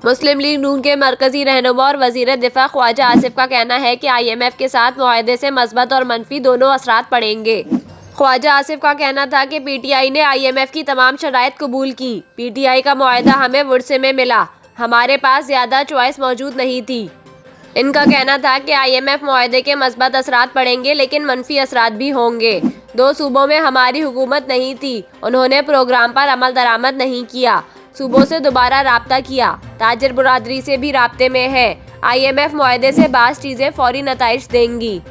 मुस्लिम league नून के मरकजी रहनुमा और वजीर दिफा ख्वाजा आसिफ का कहना है कि IMF के साथ मुआहदे से मस्बत और मनफी दोनों असरात पड़ेंगे। ख्वाजा आसिफ का कहना था कि PTI ने IMF की तमाम शराइत कबूल की। PTI का मुआहदा हमें वुड्स में मिला, हमारे पास ज़्यादा चॉइस मौजूद नहीं थी। इनका कहना था कि IMF मुआहदे के मस्बत असरात पड़ेंगे लेकिन मनफी असरात भी होंगे। 2 सूबों में हमारी हुकूमत नहीं थी, उन्होंने प्रोग्राम पर अमल दरामद नहीं किया। सूबों से दोबारा राब्ता किया, ताजिर बरादरी से भी राब्ते में है। IMF मुआहदे से बाज़ चीज़ें फौरी नताइज देंगी।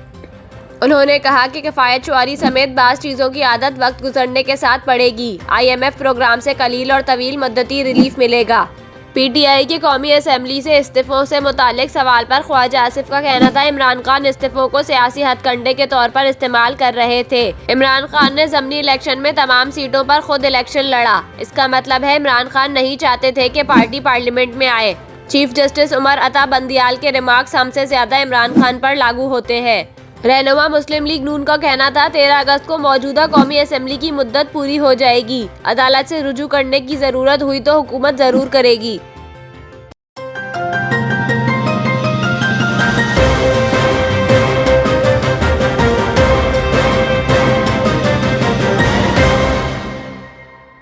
उन्होंने कहा कि किफ़ायत शुआरी समेत बाज़ चीज़ों की आदत वक्त गुजरने के साथ पड़ेगी। IMF प्रोग्राम से कलील और तवील मुद्दती रिलीफ मिलेगा। PTI की कौमी असम्बली से इस्तीफ़ों से मुतालिक सवाल पर ख्वाजा आसिफ का कहना था इमरान खान इस्तीफ़ों को सियासी हथकंडे के तौर पर इस्तेमाल कर रहे थे। इमरान खान ने ज़मनी इलेक्शन में तमाम सीटों पर खुद इलेक्शन लड़ा। इसका मतलब है इमरान खान नहीं चाहते थे कि पार्टी पार्लियामेंट में आए। चीफ जस्टिस उमर अता बंदियाल के रिमार्क्स हमसे ज़्यादा इमरान खान पर लागू होते हैं। रहनुमा मुस्लिम लीग नून का कहना था 13 अगस्त को मौजूदा कौमी असम्बली की मुद्दत पूरी हो जाएगी। अदालत से रुजू करने की ज़रूरत हुई तो हुकूमत ज़रूर करेगी।